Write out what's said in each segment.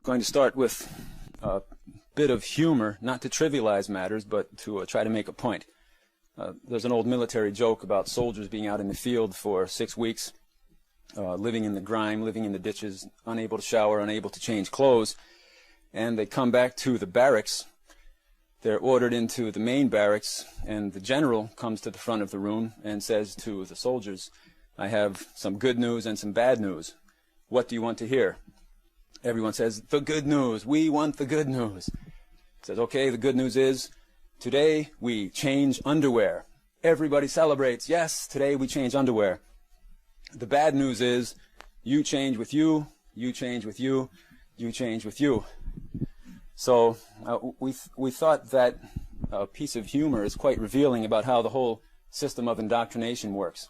going to start with a bit of humor, not to trivialize matters, but to try to make a point. There's an old military joke about soldiers being out in the field for 6 weeks, living in the grime, living in the ditches, unable to shower, unable to change clothes, and they come back to the barracks. They're ordered into the main barracks, and the general comes to the front of the room and says to the soldiers, "I have some good news and some bad news. What do you want to hear?" Everyone says, "The good news. We want the good news." He says, "Okay, the good news is today we change underwear." Everybody celebrates. Yes, today we change underwear. The bad news is you change with you, you change with you, you change with you. So we thought that piece of humor is quite revealing about how the whole system of indoctrination works.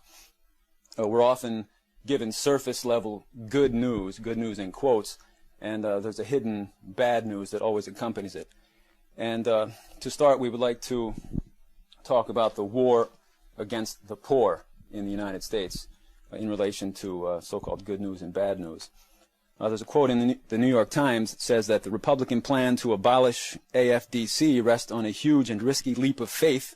We're often given surface level good news in quotes, and there's a hidden bad news that always accompanies it. And to start, we would like to talk about the war against the poor in the United States in relation to so-called good news and bad news. There's a quote in the New York Times that says that the Republican plan to abolish AFDC rests on a huge and risky leap of faith.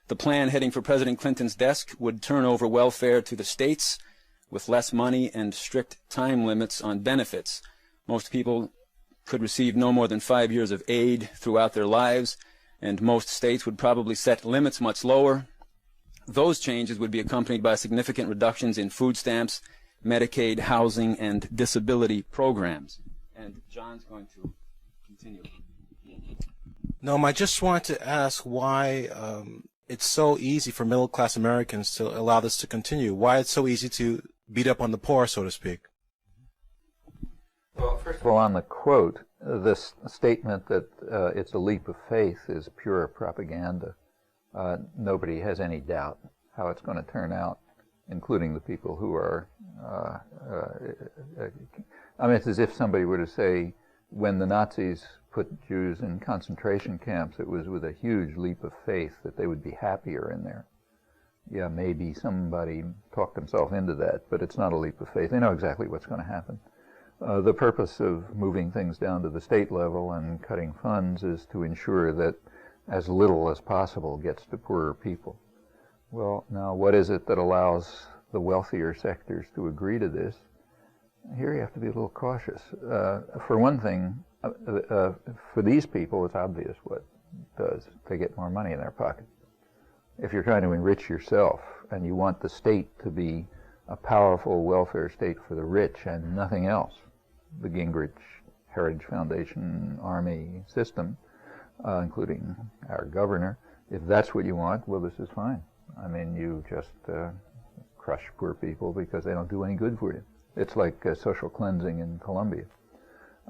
The plan heading for President Clinton's desk would turn over welfare to the states with less money and strict time limits on benefits. Most people could receive no more than 5 years of aid throughout their lives, and most states would probably set limits much lower. Those changes would be accompanied by significant reductions in food stamps, Medicaid, housing, and disability programs. And John's going to continue. Noam, I just wanted to ask why it's so easy for middle-class Americans to allow this to continue. Why it's so easy to beat up on the poor, so to speak. Well, first of all, on the quote, this statement that it's a leap of faith is pure propaganda. Nobody has any doubt how it's going to turn out, including the people who are, I mean, it's as if somebody were to say, when the Nazis put Jews in concentration camps, it was with a huge leap of faith that they would be happier in there. Yeah, maybe somebody talked himself into that, but it's not a leap of faith. They know exactly what's going to happen. The purpose of moving things down to the state level and cutting funds is to ensure that as little as possible gets to poorer people. Well, now, what is it that allows the wealthier sectors to agree to this? Here you have to be a little cautious. For one thing, for these people, it's obvious what it does. They get more money in their pocket. If you're trying to enrich yourself and you want the state to be a powerful welfare state for the rich and nothing else, the Gingrich Heritage Foundation Army system, including our governor, if that's what you want, well, this is fine. I mean, you just crush poor people because they don't do any good for you. It's like social cleansing in Colombia.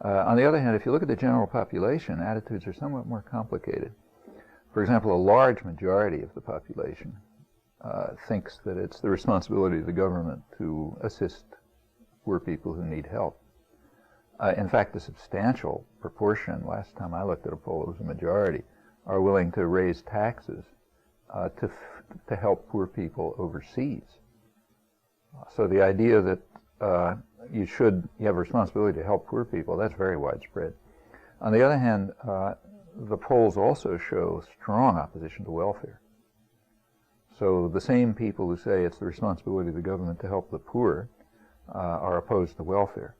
On the other hand, if you look at the general population, attitudes are somewhat more complicated. For example, a large majority of the population thinks that it's the responsibility of the government to assist poor people who need help. In fact, a substantial proportion, last time I looked at a poll, it was a majority, are willing to raise taxes to help poor people overseas. So the idea that you have a responsibility to help poor people, that's very widespread. On the other hand, the polls also show strong opposition to welfare. So the same people who say it's the responsibility of the government to help the poor are opposed to welfare.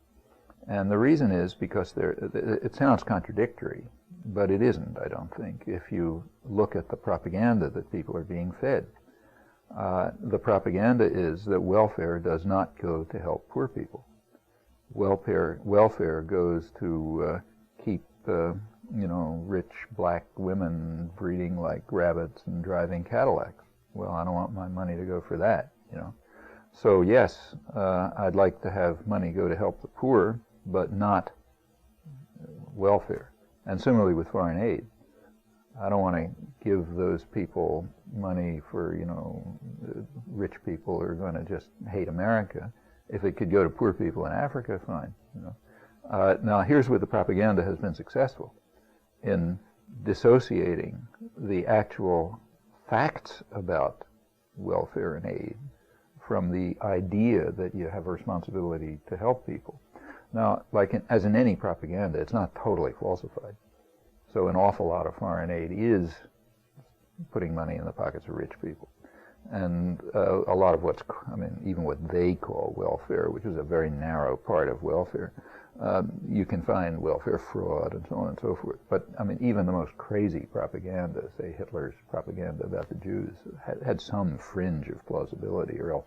And the reason is because it sounds contradictory, but it isn't, I don't think, if you look at the propaganda that people are being fed. The propaganda is that welfare does not go to help poor people. Welfare goes to keep rich black women breeding like rabbits and driving Cadillacs. Well, I don't want my money to go for that, So yes, I'd like to have money go to help the poor, but not welfare. And similarly with foreign aid. I don't want to give those people money for, rich people who are going to just hate America. If it could go to poor people in Africa, fine. Now, here's where the propaganda has been successful in dissociating the actual facts about welfare and aid from the idea that you have a responsibility to help people. Now, as in any propaganda, it's not totally falsified. So an awful lot of foreign aid is putting money in the pockets of rich people. And a lot of even what they call welfare, which is a very narrow part of welfare, you can find welfare fraud and so on and so forth. But, even the most crazy propaganda, say Hitler's propaganda about the Jews, had some fringe of plausibility, or else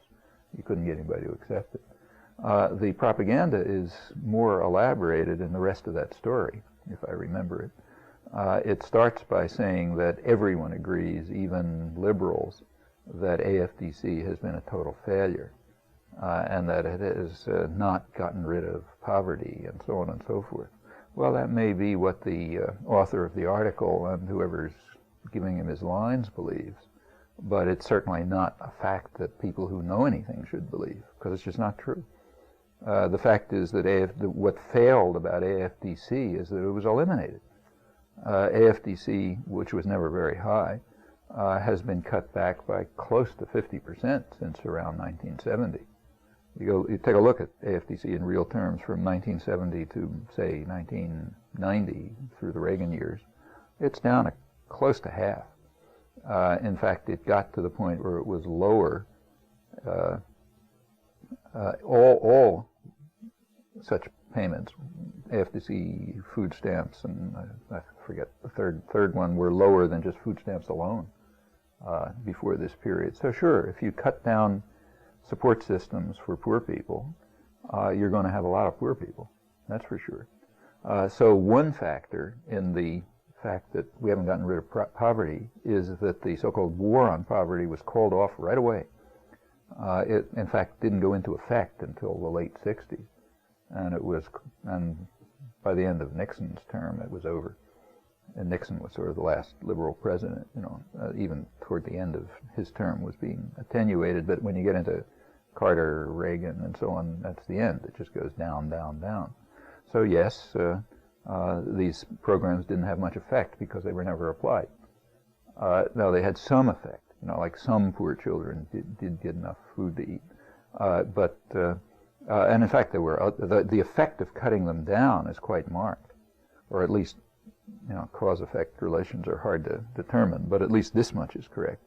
you couldn't get anybody to accept it. The propaganda is more elaborated in the rest of that story, if I remember it. It starts by saying that everyone agrees, even liberals, that AFDC has been a total failure, and that it has not gotten rid of poverty, and so on and so forth. Well, that may be what the author of the article and whoever's giving him his lines believes, but it's certainly not a fact that people who know anything should believe, because it's just not true. The fact is that what failed about AFDC is that it was eliminated. AFDC, which was never very high, has been cut back by close to 50% since around 1970. You take a look at AFDC in real terms from 1970 to, say, 1990 through the Reagan years. It's down close to half. In fact, it got to the point where it was lower. All such payments, AFDC, food stamps, and I forget the third one, were lower than just food stamps alone before this period. So sure, if you cut down support systems for poor people, you're going to have a lot of poor people. That's for sure. So one factor in the fact that we haven't gotten rid of poverty is that the so-called war on poverty was called off right away. It, in fact, didn't go into effect until the late 60s, and by the end of Nixon's term, it was over. And Nixon was sort of the last liberal president, even toward the end of his term was being attenuated. But when you get into Carter, Reagan, and so on, that's the end. It just goes down, down, down. So yes, these programs didn't have much effect because they were never applied. No, they had some effect. Like some poor children did get enough food to eat. And in fact, the effect of cutting them down is quite marked, or at least, cause-effect relations are hard to determine, but at least this much is correct.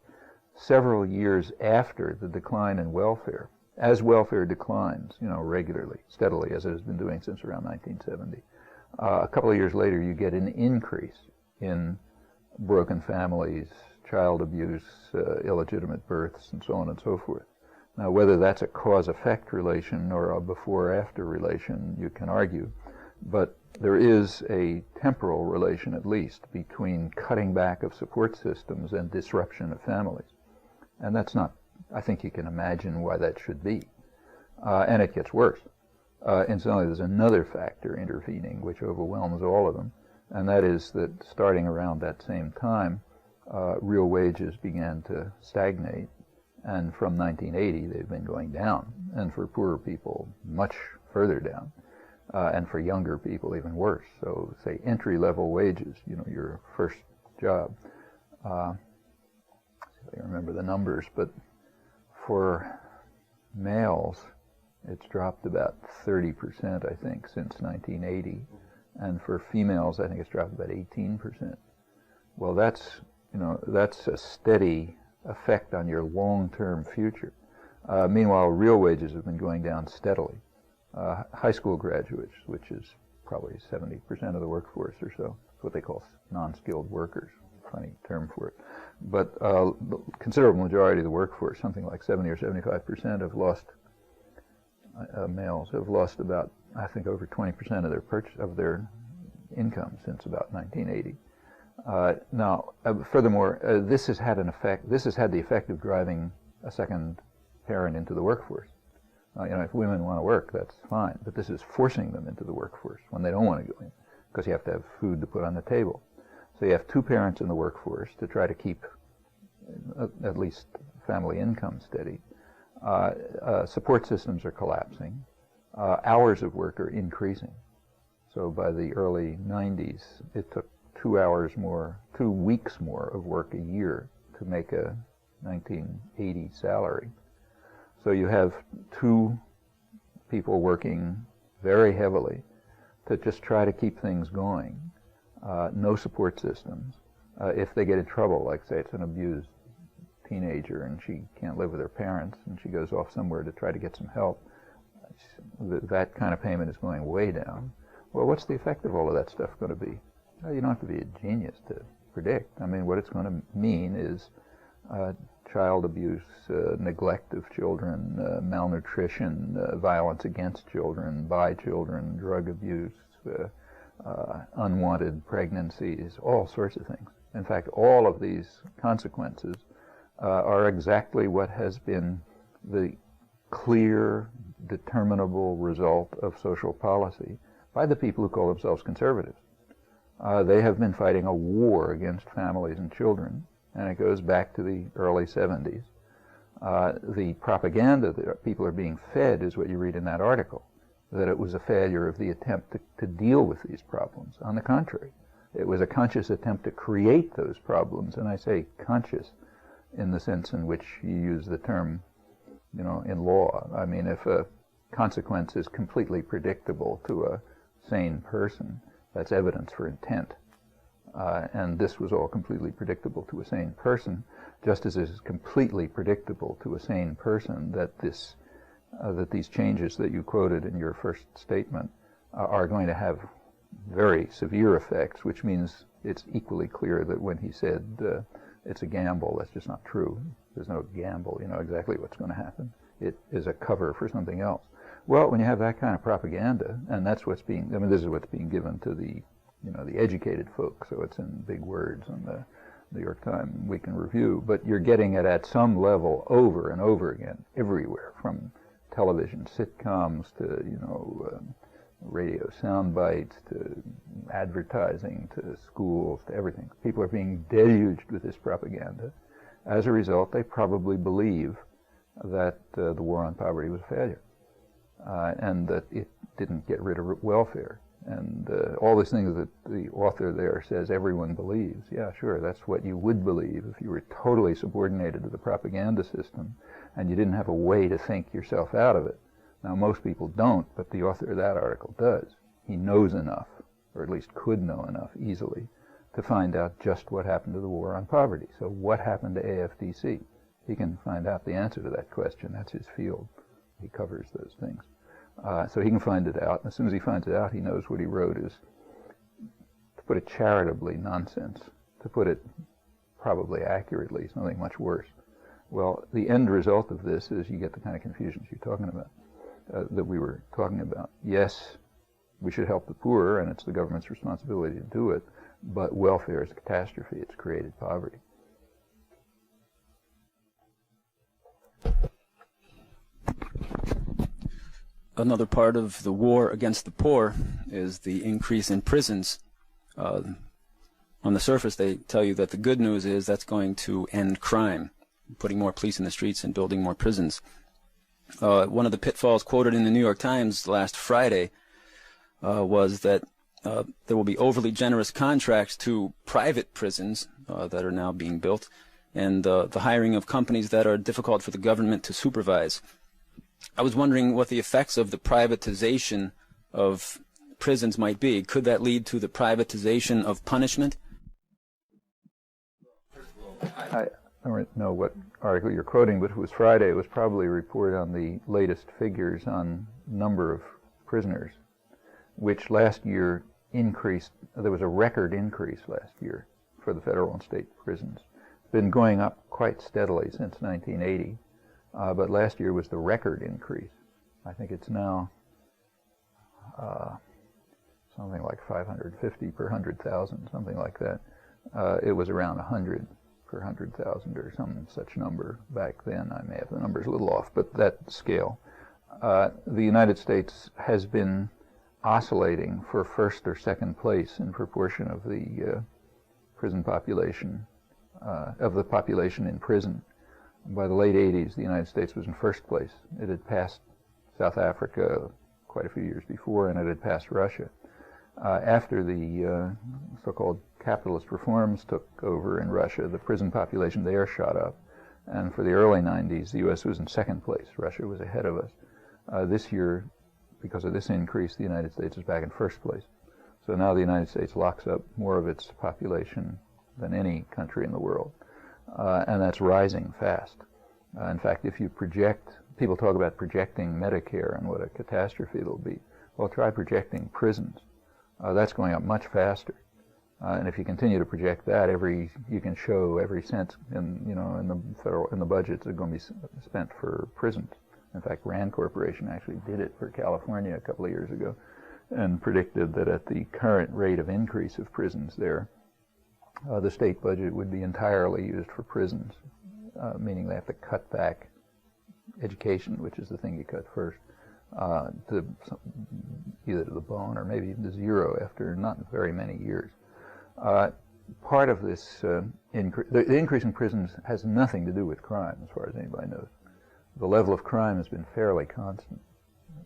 Several years after the decline in welfare, as welfare declines, regularly, steadily, as it has been doing since around 1970, a couple of years later, you get an increase in broken families, child abuse, illegitimate births, and so on and so forth. Now, whether that's a cause-effect relation or a before-after relation, you can argue, but there is a temporal relation, at least, between cutting back of support systems and disruption of families. And that's not, I think you can imagine why that should be. And it gets worse. Incidentally, there's another factor intervening which overwhelms all of them, and that is that starting around that same time, real wages began to stagnate, and from 1980 they've been going down, and for poorer people much further down, and for younger people even worse. So say entry-level wages, your first job, I remember the numbers, but for males it's dropped about 30%, I think, since 1980, and for females I think it's dropped about 18%. Well, that's a steady effect on your long-term future. Meanwhile, real wages have been going down steadily. High school graduates, which is probably 70% of the workforce or so, it's what they call non-skilled workers, funny term for it. But the considerable majority of the workforce, something like 70 or 75%, have lost, males have lost about, I think, over 20% of their income since about 1980. Now, furthermore, this has had an effect. This has had the effect of driving a second parent into the workforce. If women want to work, that's fine, but this is forcing them into the workforce when they don't want to go in, because you have to have food to put on the table. So you have two parents in the workforce to try to keep at least family income steady. Support systems are collapsing. Hours of work are increasing. So by the early 90s, it took 2 weeks more of work a year to make a 1980 salary. So you have two people working very heavily to just try to keep things going. No support systems. If they get in trouble, like say it's an abused teenager and she can't live with her parents and she goes off somewhere to try to get some help, that kind of payment is going way down. Well, what's the effect of all of that stuff going to be? Well, you don't have to be a genius to predict. I mean, what it's going to mean is child abuse, neglect of children, malnutrition, violence against children, by children, drug abuse, unwanted pregnancies, all sorts of things. In fact, all of these consequences are exactly what has been the clear, determinable result of social policy by the people who call themselves conservatives. They have been fighting a war against families and children, and it goes back to the early 70s. The propaganda that people are being fed is what you read in that article, that it was a failure of the attempt to deal with these problems. On the contrary, it was a conscious attempt to create those problems, and I say conscious in the sense in which you use the term, you know, in law. I mean, if a consequence is completely predictable to a sane person, that's evidence for intent. And this was all completely predictable to a sane person, just as it is completely predictable to a sane person that that these changes that you quoted in your first statement are going to have very severe effects, which means it's equally clear that when he said it's a gamble, that's just not true. There's no gamble. You know exactly what's going to happen. It is a cover for something else. Well, when you have that kind of propaganda, and that's what's being, I mean, this is what's being given to the, you know, the educated folk, so it's in big words on the New York Times Week in Review, but you're getting it at some level over and over again, everywhere, from television sitcoms to, you know, radio sound bites to advertising to schools to everything. People are being deluged with this propaganda. As a result, they probably believe that the war on poverty was a failure, and that it didn't get rid of welfare. And all these things that the author there says everyone believes. Yeah, sure, that's what you would believe if you were totally subordinated to the propaganda system and you didn't have a way to think yourself out of it. Now, most people don't, but the author of that article does. He knows enough, or at least could know enough easily, to find out just what happened to the war on poverty. So what happened to AFDC? He can find out the answer to that question. That's his field. He covers those things. So he can find it out. And as soon as he finds it out, he knows what he wrote is, to put it charitably, nonsense. To put it probably accurately, something much worse. Well, the end result of this is you get the kind of confusions you're talking about, that we were talking about. Yes, we should help the poor, and it's the government's responsibility to do it, but welfare is a catastrophe. It's created poverty. Another part of the war against the poor is the increase in prisons. On the surface, they tell you that the good news is that's going to end crime, putting more police in the streets and building more prisons. One of the pitfalls quoted in the New York Times last Friday was that there will be overly generous contracts to private prisons that are now being built, and the hiring of companies that are difficult for the government to supervise. I was wondering what the effects of the privatization of prisons might be. Could that lead to the privatization of punishment? I don't know what article you're quoting, but it was Friday. It was probably a report on the latest figures on number of prisoners, which last year increased. There was a record increase last year for the federal and state prisons. It's been going up quite steadily since 1980. But last year was the record increase. I think it's now something like 550 per 100,000, something like that. It was around 100 per 100,000 or some such number back then. I may have the numbers a little off, but that scale. The United States has been oscillating for first or second place in proportion of the prison population, of the population in prison. By the late 80s, the United States was in first place. It had passed South Africa quite a few years before, and it had passed Russia. After the so-called capitalist reforms took over in Russia, the prison population there shot up. And for the early 90s, the U.S. was in second place. Russia was ahead of us. This year, because of this increase, the United States is back in first place. So now the United States locks up more of its population than any country in the world, and that's rising fast. In fact, if you project, people talk about projecting Medicare and what a catastrophe it'll be. Well, try projecting prisons. That's going up much faster. And if you continue to project that, you can show every cent in the budgets are going to be spent for prisons. In fact, Rand Corporation actually did it for California a couple of years ago, and predicted that at the current rate of increase of prisons there, the state budget would be entirely used for prisons, meaning they have to cut back education, which is the thing you cut first, to either to the bone or maybe to zero after not very many years. Part of this the increase in prisons has nothing to do with crime, as far as anybody knows. The level of crime has been fairly constant.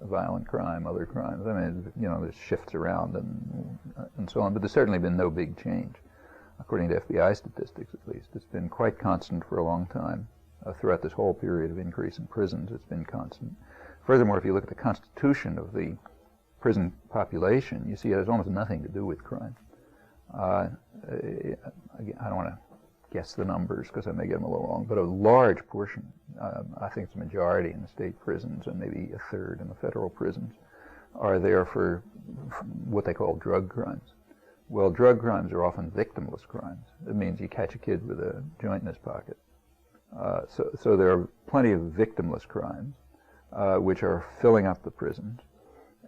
Violent crime, other crimes. I mean, there's shifts around and so on, but there's certainly been no big change. According to FBI statistics, at least, it's been quite constant for a long time. Throughout this whole period of increase in prisons, it's been constant. Furthermore, if you look at the constitution of the prison population, you see it has almost nothing to do with crime. I don't want to guess the numbers because I may get them a little wrong, but a large portion, I think it's a majority in the state prisons and maybe a third in the federal prisons, are there for what they call drug crimes. Well, drug crimes are often victimless crimes. It means you catch a kid with a joint in his pocket. So there are plenty of victimless crimes, which are filling up the prisons.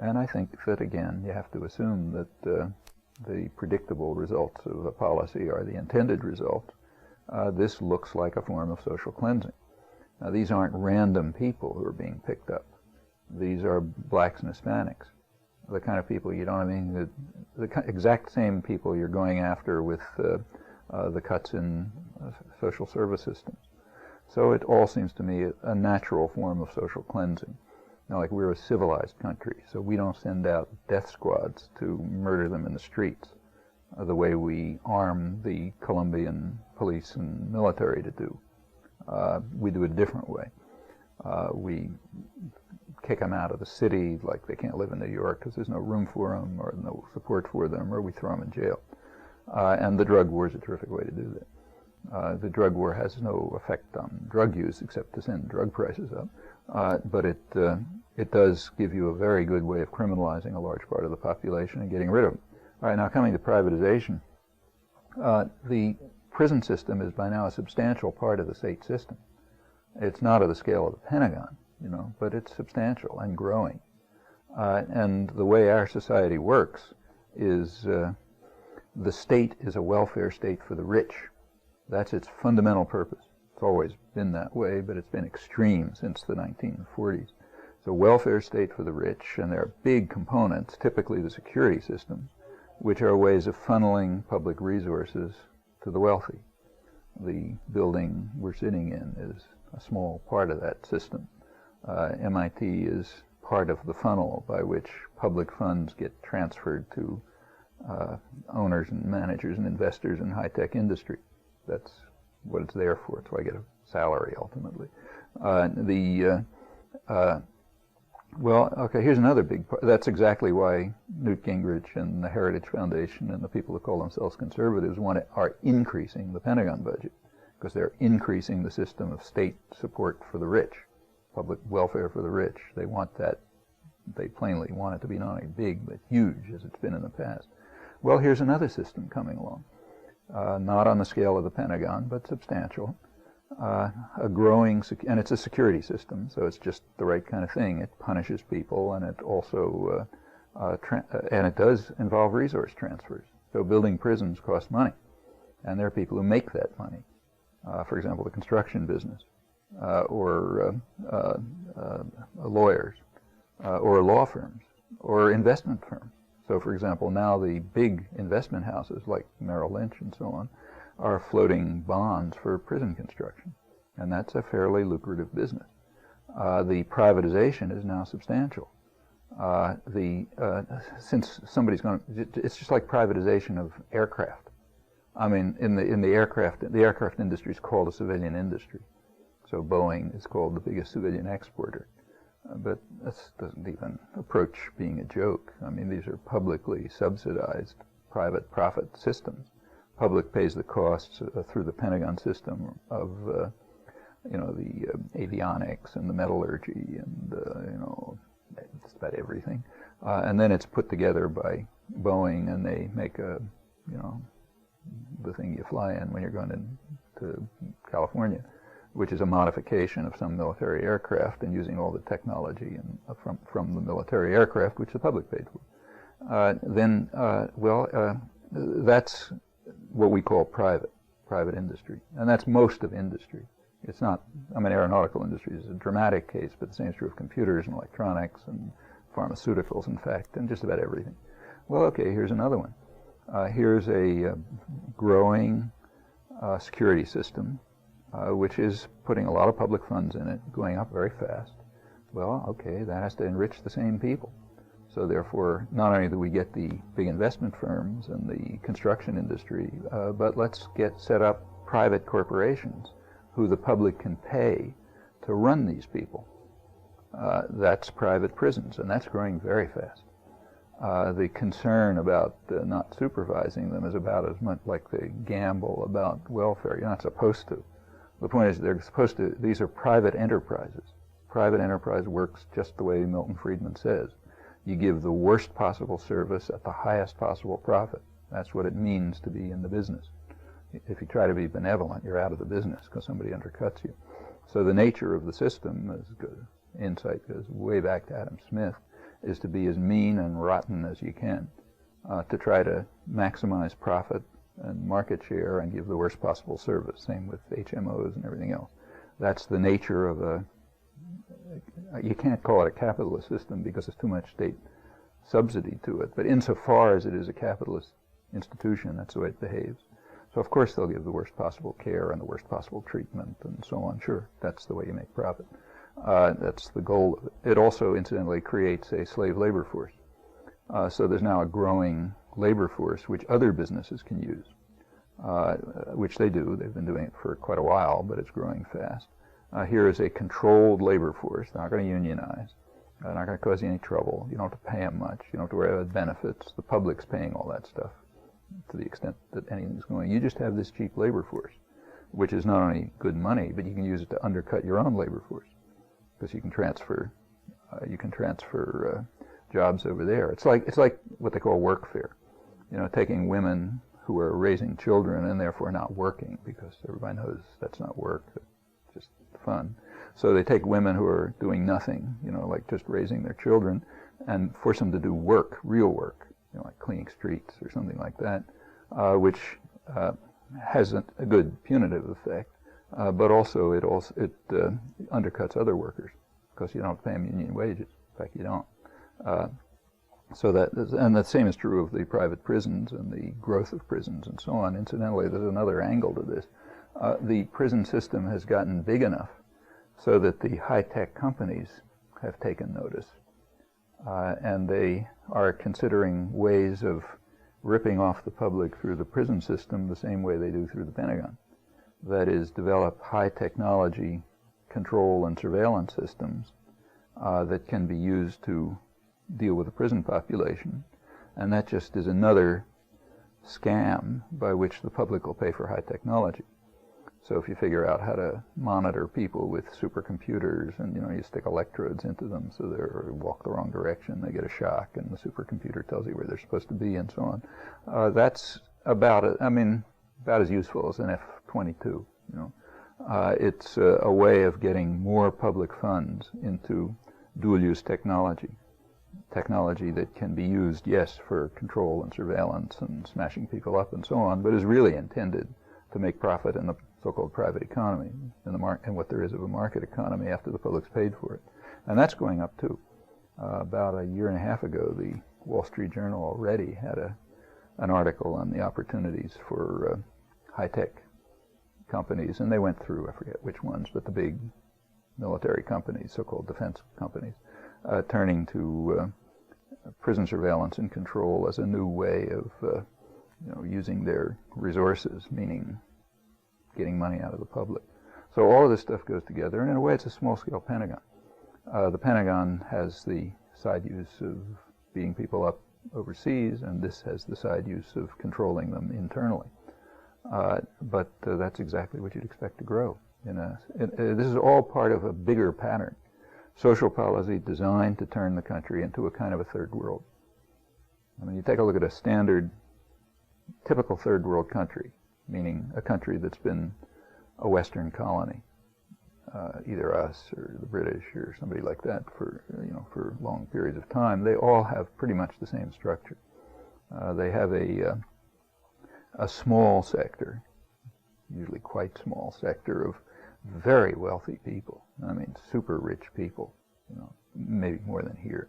And I think that, again, you have to assume that the predictable results of a policy are the intended results. This looks like a form of social cleansing. Now, these aren't random people who are being picked up. These are blacks and Hispanics, the kind of people, the exact same people you're going after with the cuts in social service systems. So it all seems to me a natural form of social cleansing. Now, like, we're a civilized country, so we don't send out death squads to murder them in the streets the way we arm the Colombian police and military to do. We do it a different way. We kick them out of the city, like they can't live in New York because there's no room for them or no support for them, or we throw them in jail. And the drug war is a terrific way to do that. The drug war has no effect on drug use except to send drug prices up, but it does give you a very good way of criminalizing a large part of the population and getting rid of them. All right, now coming to privatization, the prison system is by now a substantial part of the state system. It's not of the scale of the Pentagon, but it's substantial and growing. And the way our society works is the state is a welfare state for the rich. That's its fundamental purpose. It's always been that way, but it's been extreme since the 1940s. It's a welfare state for the rich, and there are big components, typically the security systems, which are ways of funneling public resources to the wealthy. The building we're sitting in is a small part of that system. MIT is part of the funnel by which public funds get transferred to owners and managers and investors in high-tech industry. That's what it's there for. It's why I get a salary ultimately. Well, okay, here's another big part. That's exactly why Newt Gingrich and the Heritage Foundation and the people who call themselves conservatives are increasing the Pentagon budget, because they're increasing the system of state support for the rich, public welfare for the rich. They want that. They plainly want it to be not only big, but huge, as it's been in the past. Well, here's another system coming along. Not on the scale of the Pentagon, but substantial. A growing, and it's a security system, so it's just the right kind of thing. It punishes people, and it also, and it does involve resource transfers. So building prisons costs money, and there are people who make that money. For example, the construction business, or lawyers, or law firms, or investment firms. So, for example, now the big investment houses like Merrill Lynch and so on are floating bonds for prison construction, and that's a fairly lucrative business. The privatization is now substantial. Since somebody's going to, it's just like privatization of aircraft. I mean, in the aircraft industry is called a civilian industry. So Boeing is called the biggest civilian exporter. But this doesn't even approach being a joke. I mean, these are publicly subsidized private profit systems. Public pays the costs through the Pentagon system of, the avionics and the metallurgy and, just about everything. And then it's put together by Boeing, and they make the thing you fly in when you're going to California, which is a modification of some military aircraft and using all the technology from the military aircraft, which the public paid for. That's what we call private industry, and that's most of industry. It's not, aeronautical industry is a dramatic case, but the same is true of computers and electronics and pharmaceuticals, in fact, and just about everything. Well, okay, here's another one. Here's a growing security system, which is putting a lot of public funds in it, going up very fast. Well, okay, that has to enrich the same people. So therefore, not only do we get the big investment firms and the construction industry, but let's set up private corporations who the public can pay to run these people. That's private prisons, and that's growing very fast. The concern about not supervising them is about as much like the gamble about welfare. You're not supposed to. The point is these are private enterprises. Private enterprise works just the way Milton Friedman says. You give the worst possible service at the highest possible profit. That's what it means to be in the business. If you try to be benevolent, you're out of the business because somebody undercuts you. So the nature of the system, as good insight goes way back to Adam Smith, is to be as mean and rotten as you can, to try to maximize profit and market share and give the worst possible service. Same with HMOs and everything else. That's the nature of you can't call it a capitalist system because there's too much state subsidy to it, but insofar as it is a capitalist institution, that's the way it behaves. So of course they'll give the worst possible care and the worst possible treatment and so on. Sure, that's the way you make profit. That's the goal of it. It also, incidentally, creates a slave labor force. So there's now a growing labor force which other businesses can use, which they do. They've been doing it for quite a while, but it's growing fast. Here is a controlled labor force. They're not going to unionize. They're not going to cause you any trouble. You don't have to pay them much. You don't have to worry about benefits. The public's paying all that stuff to the extent that anything's going. You just have this cheap labor force, which is not only good money, but you can use it to undercut your own labor force because you can transfer jobs over there. It's like what they call workfare. Taking women who are raising children and therefore not working, because everybody knows that's not work. It's just fun. So they take women who are doing nothing, like just raising their children, and force them to do work, real work, like cleaning streets or something like that, which has a good punitive effect, but also it undercuts other workers because you don't have to pay them union wages. In fact, you don't. And the same is true of the private prisons and the growth of prisons and so on. Incidentally, there's another angle to this. The prison system has gotten big enough so that the high-tech companies have taken notice, and they are considering ways of ripping off the public through the prison system the same way they do through the Pentagon. That is, develop high-technology control and surveillance systems that can be used to deal with the prison population, and that just is another scam by which the public will pay for high technology. So if you figure out how to monitor people with supercomputers and you stick electrodes into them so they walk the wrong direction, they get a shock, and the supercomputer tells you where they're supposed to be and so on. That's about as useful as an F-22. It's a way of getting more public funds into dual-use technology that can be used, yes, for control and surveillance and smashing people up and so on, but is really intended to make profit in the so-called private economy, in what there is of a market economy after the public's paid for it. And that's going up too. About a year and a half ago, the Wall Street Journal already had an article on the opportunities for high-tech companies, and they went through, I forget which ones, but the big military companies, so-called defense companies, turning to prison surveillance and control as a new way of using their resources, meaning getting money out of the public. So all of this stuff goes together, and in a way it's a small-scale Pentagon. The Pentagon has the side use of beating people up overseas, and this has the side use of controlling them internally. But that's exactly what you'd expect to grow. This is all part of a bigger pattern. Social policy designed to turn the country into a kind of a third world. I mean, you take a look at a standard, typical third world country, meaning a country that's been a Western colony, either us or the British or somebody like that for long periods of time. They all have pretty much the same structure. They have a small sector, usually quite small sector of very wealthy people. I mean, super rich people, maybe more than here.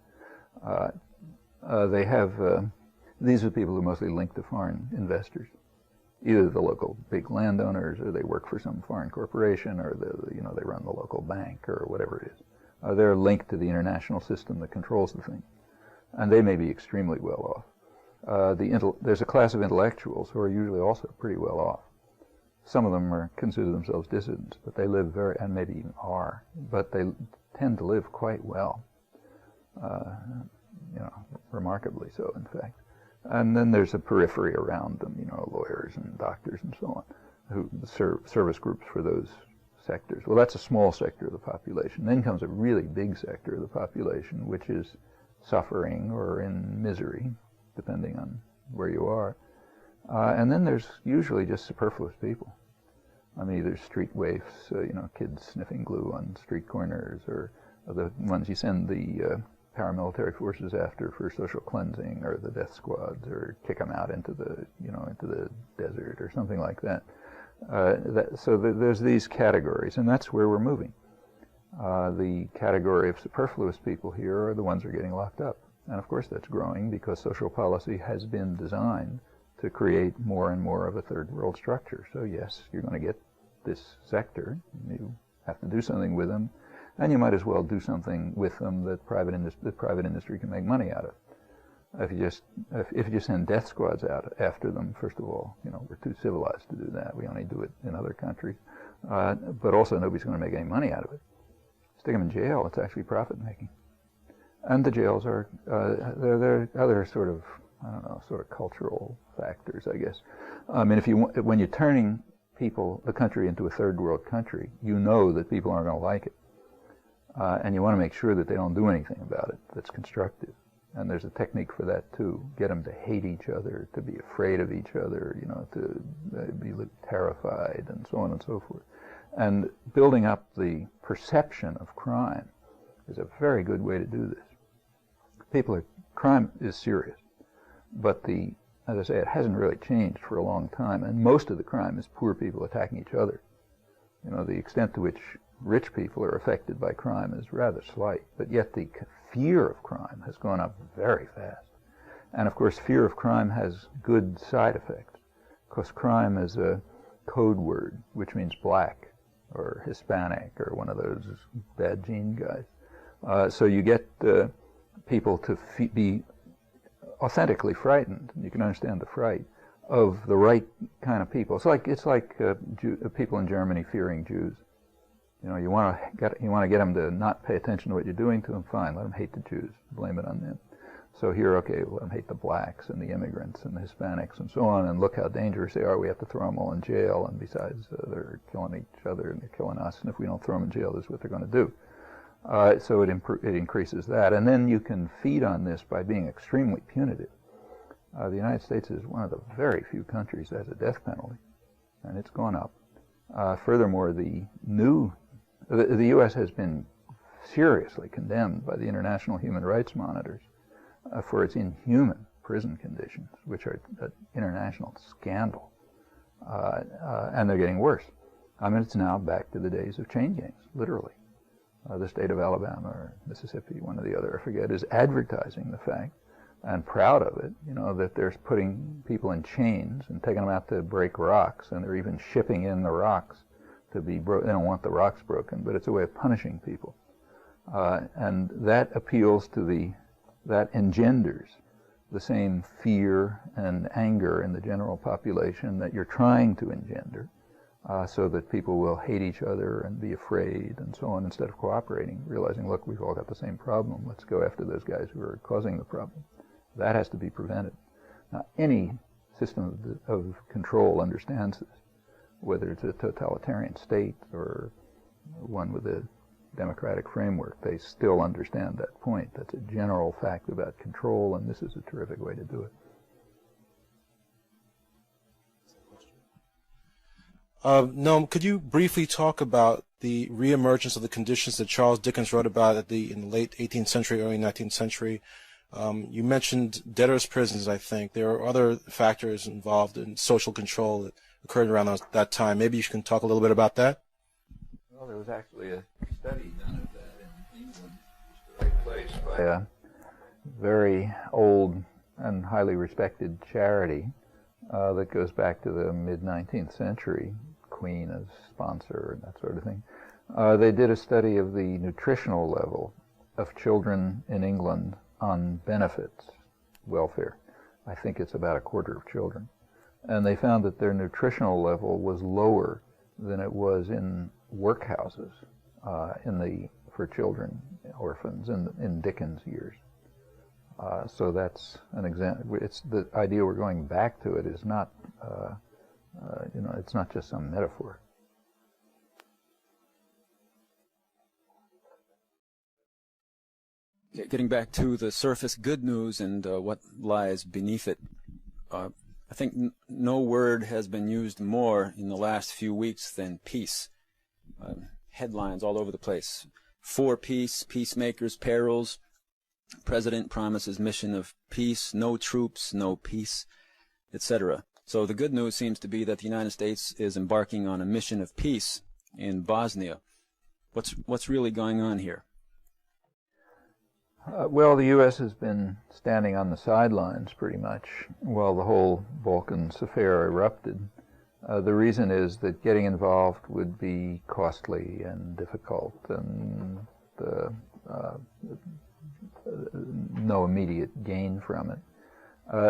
They have, these are people who are mostly linked to foreign investors, either the local big landowners, or they work for some foreign corporation, or they run the local bank, or whatever it is. They're linked to the international system that controls the thing, and they may be extremely well off. There's a class of intellectuals who are usually also pretty well off. Some of them consider themselves dissidents, but they live and maybe even are, but they tend to live quite well, remarkably so, in fact. And then there's a periphery around them, lawyers and doctors and so on, who service groups for those sectors. Well, that's a small sector of the population. Then comes a really big sector of the population, which is suffering or in misery, depending on where you are. And then there's usually just superfluous people. I mean, either street waifs, kids sniffing glue on street corners, or the ones you send the paramilitary forces after for social cleansing, or the death squads, or kick them out into the desert or something like that. So there's these categories, and that's where we're moving. The category of superfluous people here are the ones who are getting locked up, and of course that's growing because social policy has been designed to create more and more of a third world structure. So yes, you're going to get this sector. You have to do something with them, and you might as well do something with them that private industry can make money out of. If you just send death squads out after them, first of all, we're too civilized to do that. We only do it in other countries. But also, nobody's going to make any money out of it. Stick them in jail. It's actually profit making. And the jails are they're other sort of cultural factors, I guess. I mean, when you're turning the country into a third world country, you know that people aren't going to like it. And you want to make sure that they don't do anything about it that's constructive. And there's a technique for that too. Get them to hate each other, to be afraid of each other, to be terrified, and so on and so forth. And building up the perception of crime is a very good way to do this. Crime is serious, but as I say, it hasn't really changed for a long time, and most of the crime is poor people attacking each other. The extent to which rich people are affected by crime is rather slight, but yet the fear of crime has gone up very fast. And of course, fear of crime has good side effects, because crime is a code word, which means black or Hispanic or one of those bad gene guys. So you get people to be authentically frightened. You can understand the fright of the right kind of people. It's like people in Germany fearing Jews. You want to get them to not pay attention to what you're doing to them. Fine, let them hate the Jews. Blame it on them. So here, okay, let them hate the blacks and the immigrants and the Hispanics and so on. And look how dangerous they are. We have to throw them all in jail. And besides, they're killing each other and they're killing us. And if we don't throw them in jail, this is what they're going to do. So it increases that. And then you can feed on this by being extremely punitive. The United States is one of the very few countries that has a death penalty, and it's gone up. Furthermore, the U.S. has been seriously condemned by the international human rights monitors for its inhuman prison conditions, which are an international scandal. And they're getting worse. I mean, it's now back to the days of chain gangs, literally. The state of Alabama or Mississippi, one or the other, I forget, is advertising the fact, and proud of it, that they're putting people in chains and taking them out to break rocks, and they're even shipping in the rocks to be broken. They don't want the rocks broken, but it's a way of punishing people. And that appeals to that engenders the same fear and anger in the general population that you're trying to engender so that people will hate each other and be afraid and so on instead of cooperating, realizing, look, we've all got the same problem. Let's go after those guys who are causing the problem. That has to be prevented. Now, any system of control understands this, whether it's a totalitarian state or one with a democratic framework. They still understand that point. That's a general fact about control, and this is a terrific way to do it. Noam, could you briefly talk about the reemergence of the conditions that Charles Dickens wrote about in the late 18th century, early 19th century? You mentioned debtors' prisons, I think. There are other factors involved in social control that occurred around that time. Maybe you can talk a little bit about that? Well, there was actually a study done of that in England, which is the right place, by a very old and highly respected charity that goes back to the mid-19th century, Queen as sponsor and that sort of thing. They did a study of the nutritional level of children in England on benefits, welfare. I think it's about a quarter of children. And they found that their nutritional level was lower than it was in workhouses for children, orphans, in Dickens' years. So that's an example. It's the idea we're going back to. It is not, it's not just some metaphor. Getting back to the surface good news and what lies beneath it, I think no word has been used more in the last few weeks than peace. Headlines all over the place. For peace, peacemakers, perils. President promises mission of peace, no troops, no peace, etc. So the good news seems to be that the United States is embarking on a mission of peace in Bosnia. What's really going on here? Well, the U.S. has been standing on the sidelines pretty much while the whole Balkans affair erupted. The reason is that getting involved would be costly and difficult, and no immediate gain from it.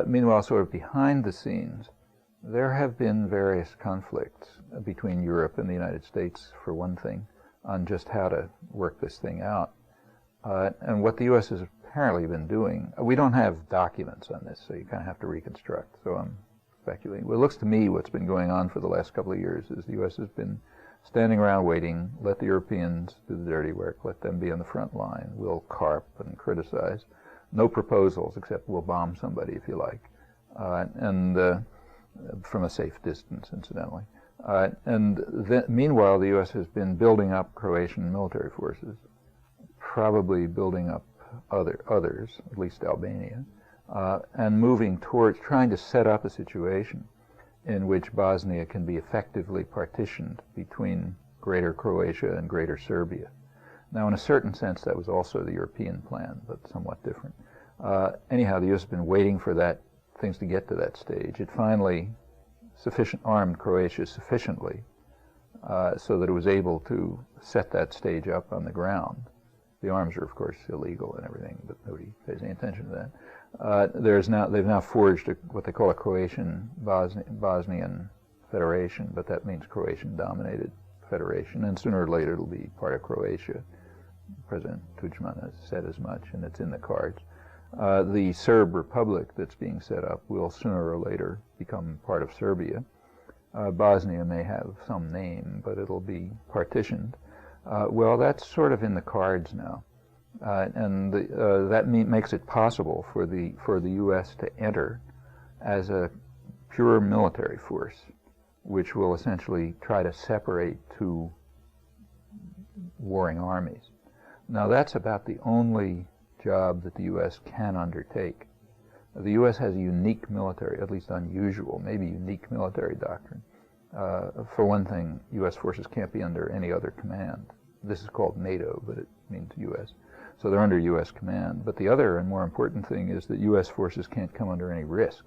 Meanwhile, sort of behind the scenes, there have been various conflicts between Europe and the United States, for one thing, on just how to work this thing out. And what the U.S. has apparently been doing, we don't have documents on this, so you kind of have to reconstruct, so I'm speculating. Well, it looks to me what's been going on for the last couple of years is the U.S. has been standing around waiting, let the Europeans do the dirty work, let them be on the front line. We'll carp and criticize. No proposals, except we'll bomb somebody if you like, and from a safe distance, incidentally. Meanwhile, the U.S. has been building up Croatian military forces, probably building up others, at least Albania, and moving towards trying to set up a situation in which Bosnia can be effectively partitioned between Greater Croatia and Greater Serbia. Now, in a certain sense, that was also the European plan, but somewhat different. Anyhow, the U.S. has been waiting for things to get to that stage. It finally armed Croatia sufficiently so that it was able to set that stage up on the ground. The arms are, of course, illegal and everything, but nobody pays any attention to that. They've now forged what they call a Croatian Bosnian Federation, but that means Croatian-dominated federation, and sooner or later it'll be part of Croatia. President Tudjman has said as much, and it's in the cards. The Serb Republic that's being set up will sooner or later become part of Serbia. Bosnia may have some name, but it'll be partitioned. Well, that's sort of in the cards now, and that makes it possible for the U.S. to enter as a pure military force, which will essentially try to separate two warring armies. Now, that's about the only job that the U.S. can undertake. The U.S. has a unique military, at least unusual, maybe unique military doctrine. For one thing, U.S. forces can't be under any other command. This is called NATO, but it means U.S. So they're under U.S. command. But the other and more important thing is that U.S. forces can't come under any risk.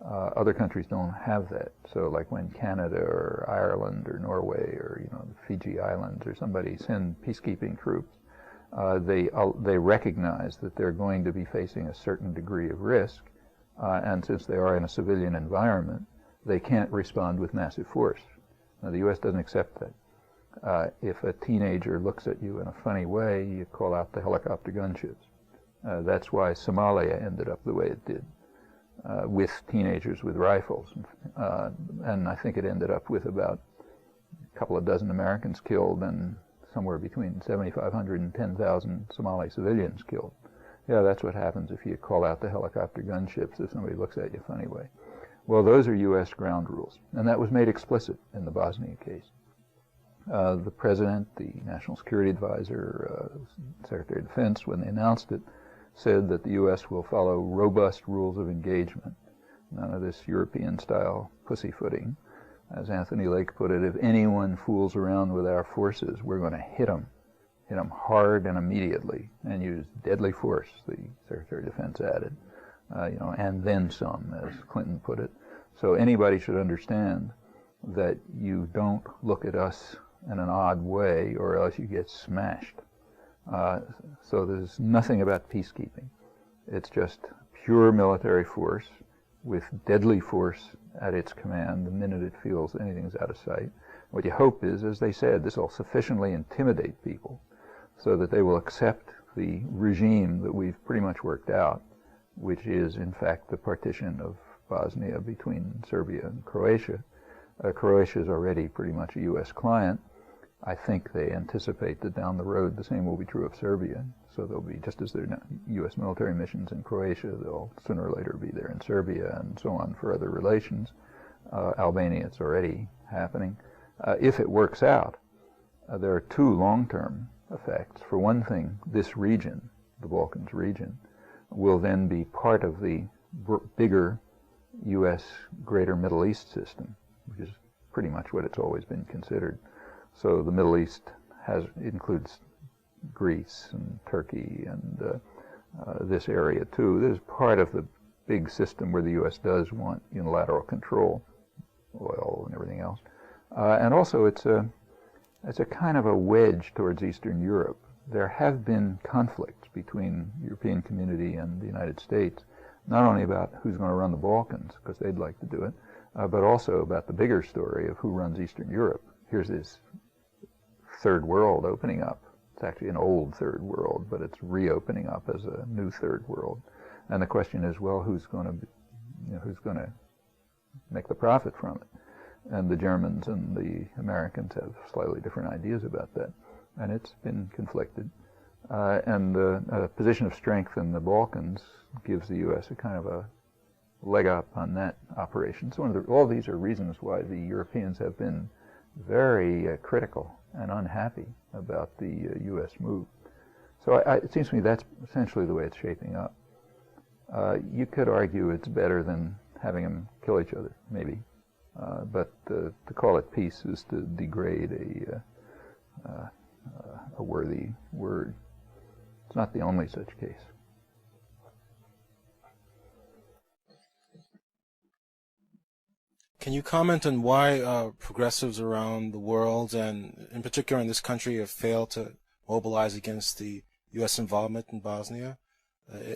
Other countries don't have that. So like when Canada or Ireland or Norway or the Fiji Islands or somebody send peacekeeping troops, they recognize that they're going to be facing a certain degree of risk, and since they are in a civilian environment, they can't respond with massive force. Now, the U.S. doesn't accept that. If a teenager looks at you in a funny way, you call out the helicopter gunships. That's why Somalia ended up the way it did, with teenagers with rifles. And I think it ended up with about a couple of dozen Americans killed and somewhere between 7,500 and 10,000 Somali civilians killed. Yeah, that's what happens if you call out the helicopter gunships if somebody looks at you a funny way. Well, those are U.S. ground rules, and that was made explicit in the Bosnia case. The President, the National Security Advisor, Secretary of Defense, when they announced it, said that the U.S. will follow robust rules of engagement, none of this European-style pussyfooting. As Anthony Lake put it, if anyone fools around with our forces, we're going to hit them hard and immediately, and use deadly force, the Secretary of Defense added, and then some, as Clinton put it. So anybody should understand that you don't look at us in an odd way, or else you get smashed. So there's nothing about peacekeeping. It's just pure military force with deadly force at its command the minute it feels anything's out of sight. What you hope is, as they said, this will sufficiently intimidate people so that they will accept the regime that we've pretty much worked out, which is, in fact, the partition of Bosnia between Serbia and Croatia. Croatia is already pretty much a U.S. client. I think they anticipate that down the road the same will be true of Serbia. So there'll be, just as there are U.S. military missions in Croatia, they'll sooner or later be there in Serbia and so on for other relations. Albania, it's already happening. If it works out, there are two long-term effects. For one thing, this region, the Balkans region, will then be part of the bigger U.S. Greater Middle East system, which is pretty much what it's always been considered. So the Middle East includes Greece and Turkey and this area too. This is part of the big system where the U.S. does want unilateral control, oil and everything else. And also it's a kind of a wedge towards Eastern Europe. There have been conflicts between the European community and the United States, not only about who's going to run the Balkans, because they'd like to do it, but also about the bigger story of who runs Eastern Europe. Here's this third world opening up. It's actually an old third world, but it's reopening up as a new third world. And the question is, well, who's going to make the profit from it? And the Germans and the Americans have slightly different ideas about that, and it's been conflicted. And the position of strength in the Balkans gives the U.S. a kind of a leg up on that operation. So all these are reasons why the Europeans have been very critical and unhappy about the U.S. move. So it seems to me that's essentially the way it's shaping up. You could argue it's better than having them kill each other, maybe. But to call it peace is to degrade a worthy word. It's not the only such case. Can you comment on why progressives around the world, and in particular in this country, have failed to mobilize against the U.S. involvement in Bosnia?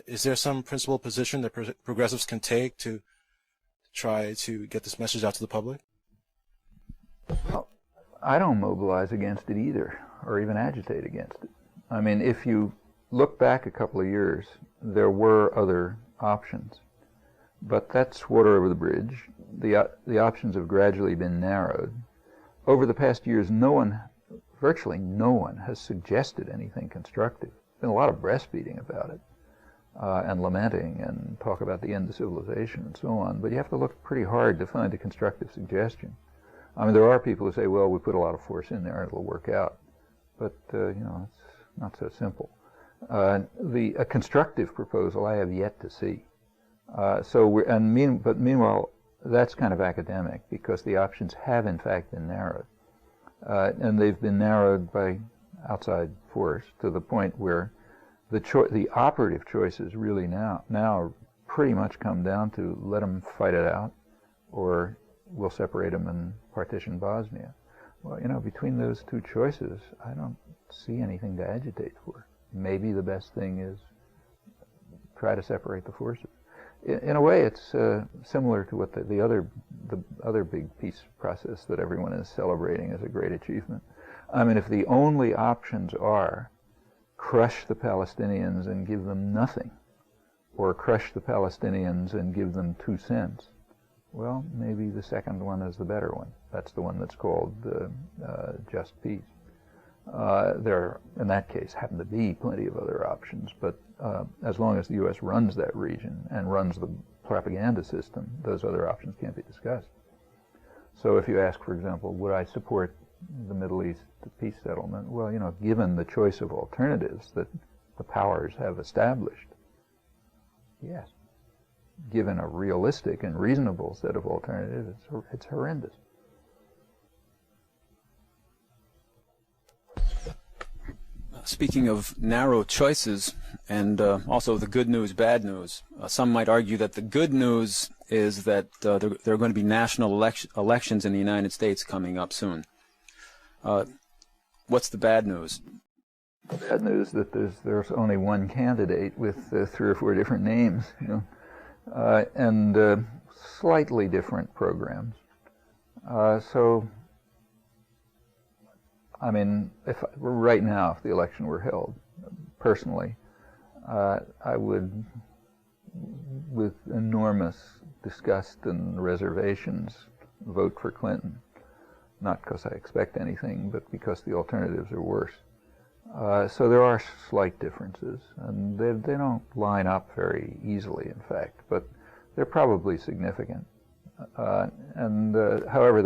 Is there some principled position that progressives can take to try to get this message out to the public? Well, I don't mobilize against it either, or even agitate against it. I mean, if you look back a couple of years, there were other options. But that's water over the bridge. The options have gradually been narrowed. Over the past years, virtually no one has suggested anything constructive. There's been a lot of breastfeeding about it, and lamenting, and talk about the end of civilization and so on. But you have to look pretty hard to find a constructive suggestion. I mean, there are people who say, well, we put a lot of force in there and it'll work out. But, it's not so simple. A constructive proposal I have yet to see. But meanwhile, that's kind of academic, because the options have in fact been narrowed, and they've been narrowed by outside force to the point where the operative choices really now pretty much come down to let them fight it out, or we'll separate them and partition Bosnia. Well, between those two choices, I don't see anything to agitate for. Maybe the best thing is try to separate the forces. In a way, it's similar to what the other big peace process that everyone is celebrating as a great achievement. I mean, if the only options are crush the Palestinians and give them nothing, or crush the Palestinians and give them 2 cents, well, maybe the second one is the better one. That's the one that's called just peace. There, in that case, happen to be plenty of other options, but as long as the U.S. runs that region and runs the propaganda system, those other options can't be discussed. So if you ask, for example, would I support the Middle East peace settlement? Well, you know, given the choice of alternatives that the powers have established, yes. Given a realistic and reasonable set of alternatives, it's horrendous. Speaking of narrow choices and also the good news, bad news, some might argue that the good news is that there are going to be national elections in the United States coming up soon. What's the bad news? The bad news that there's only one candidate with 3 or 4 different names, you know, and slightly different programs. So, I mean, right now, if the election were held, personally, I would, with enormous disgust and reservations, vote for Clinton. Not because I expect anything, but because the alternatives are worse. So there are slight differences, and they don't line up very easily, in fact, but they're probably significant. However,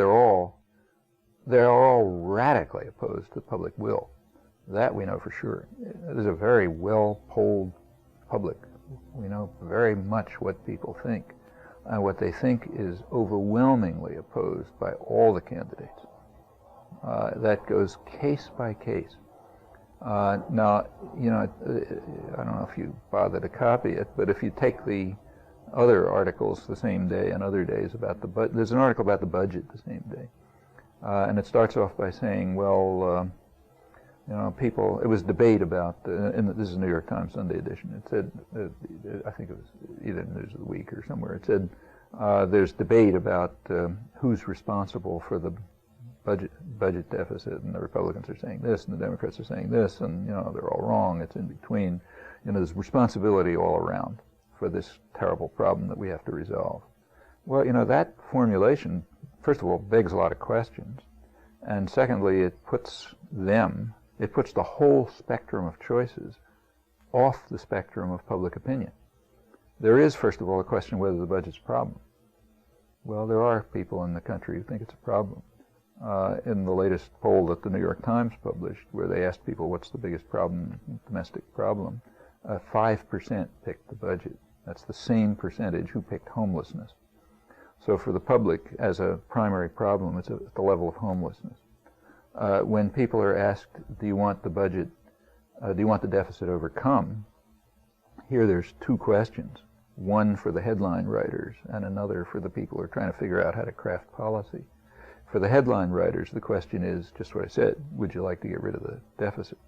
they're all radically opposed to public will. That we know for sure. There's a very well-polled public. We know very much what people think. And what they think is overwhelmingly opposed by all the candidates. That goes case by case. Now, you know, I don't know if you bother to copy it, but if you take the other articles the same day and other days about the budget, there's an article about the budget the same day. And it starts off by saying, well, you know, it was debate about, this is New York Times Sunday edition, it said, I think it was either News of the Week or somewhere, it said, there's debate about who's responsible for the budget deficit, and the Republicans are saying this, and the Democrats are saying this, and, you know, they're all wrong, it's in between. You know, there's responsibility all around for this terrible problem that we have to resolve. Well, you know, that formulation, first of all, begs a lot of questions, and secondly, it puts the whole spectrum of choices off the spectrum of public opinion. There is, first of all, a question whether the budget's a problem. Well, there are people in the country who think it's a problem. In the latest poll that the New York Times published, where they asked people what's the biggest problem, domestic problem, 5% picked the budget. That's the same percentage who picked homelessness. So for the public, as a primary problem, it's at the level of homelessness. When people are asked, do you want the deficit overcome? Here there's 2 questions. One for the headline writers and another for the people who are trying to figure out how to craft policy. For the headline writers, the question is just what I said, would you like to get rid of the deficit?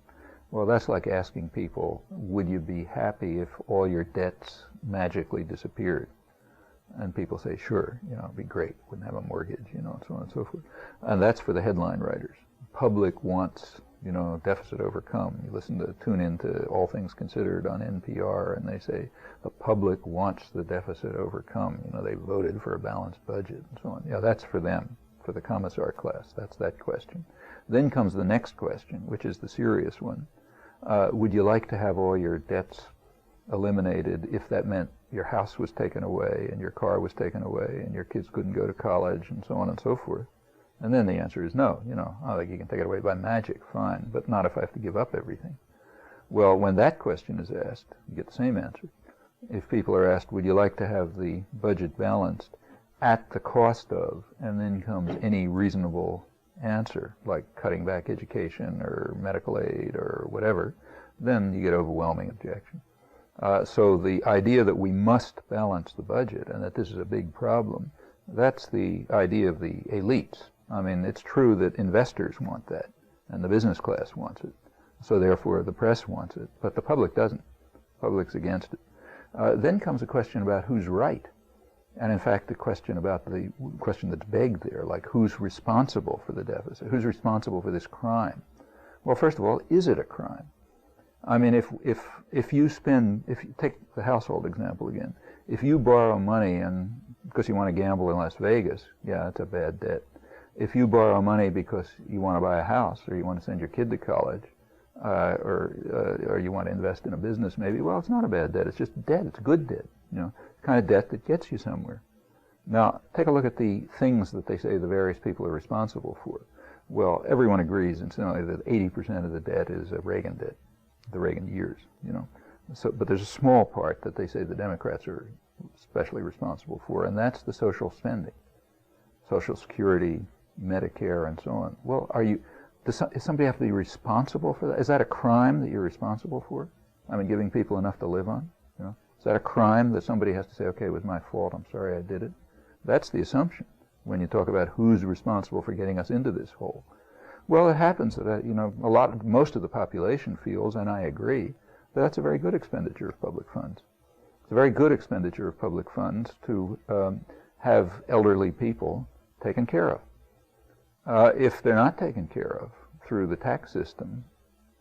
Well, that's like asking people, would you be happy if all your debts magically disappeared? And people say, sure, you know, it'd be great, wouldn't have a mortgage, you know, and so on and so forth. And that's for the headline writers. Public wants, you know, deficit overcome. You tune in to All Things Considered on NPR, and they say the public wants the deficit overcome. You know, they voted for a balanced budget and so on. Yeah, that's for them, for the commissar class. That's that question. Then comes the next question, which is the serious one. Would you like to have all your debts eliminated if that meant your house was taken away and your car was taken away and your kids couldn't go to college and so on and so forth? And then the answer is no. You know, I think you can take it away by magic, fine, but not if I have to give up everything. Well, when that question is asked, you get the same answer. If people are asked, would you like to have the budget balanced at the cost of, and then comes any reasonable answer, like cutting back education or medical aid or whatever, then you get overwhelming objection. So the idea that we must balance the budget and that this is a big problem, that's the idea of the elites. I mean, it's true that investors want that, and the business class wants it. So therefore, the press wants it, but the public doesn't. The public's against it. Then comes a question about who's right. And in fact, the question that's begged there, like who's responsible for the deficit? Who's responsible for this crime? Well, first of all, is it a crime? I mean, if you take the household example again, if you borrow money because you want to gamble in Las Vegas, yeah, that's a bad debt. If you borrow money because you want to buy a house or you want to send your kid to college, or you want to invest in a business maybe, well, it's not a bad debt. It's just debt. It's good debt. The kind of debt that gets you somewhere. Now, take a look at the things that they say the various people are responsible for. Well, everyone agrees incidentally that 80% of the debt is a Reagan debt, the Reagan years, So, but there's a small part that they say the Democrats are especially responsible for, and that's the social spending, Social Security, Medicare, and so on. Well, does somebody have to be responsible for that? Is that a crime that you're responsible for? I mean, giving people enough to live on? Is that a crime that somebody has to say, okay, it was my fault, I'm sorry I did it? That's the assumption when you talk about who's responsible for getting us into this hole. Well, it happens that, most of the population feels, and I agree, that that's a very good expenditure of public funds. It's a very good expenditure of public funds to have elderly people taken care of. If they're not taken care of through the tax system,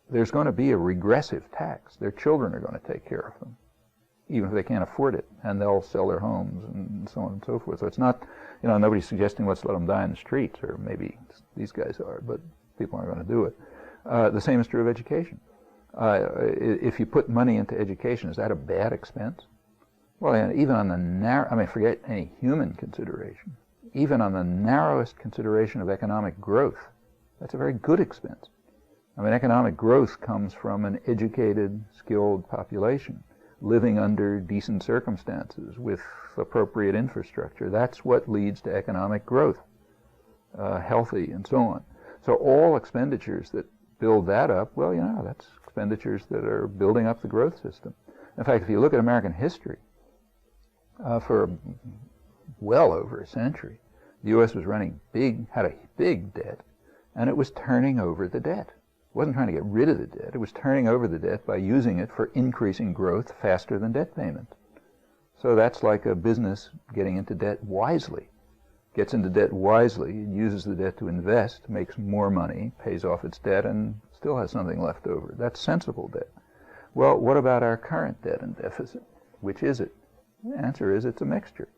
there's going to be a regressive tax. Their children are going to take care of them, even if they can't afford it, and they'll sell their homes and so on and so forth. So it's not, nobody's suggesting let's let them die in the streets, or maybe these guys are, but people aren't going to do it. The same is true of education. If you put money into education, is that a bad expense? Well, even on the forget any human consideration, even on the narrowest consideration of economic growth, that's a very good expense. Economic growth comes from an educated, skilled population living under decent circumstances with appropriate infrastructure. That's what leads to economic growth, healthy and so on. So all expenditures that build that up, well, that's expenditures that are building up the growth system. In fact, if you look at American history, for well over a century, the U.S. was had a big debt, and it was turning over the debt. It wasn't trying to get rid of the debt. It was turning over the debt by using it for increasing growth faster than debt payment. So that's like a business getting into debt wisely. Gets into debt wisely, uses the debt to invest, makes more money, pays off its debt, and still has something left over. That's sensible debt. Well, what about our current debt and deficit? Which is it? The answer is it's a mixture.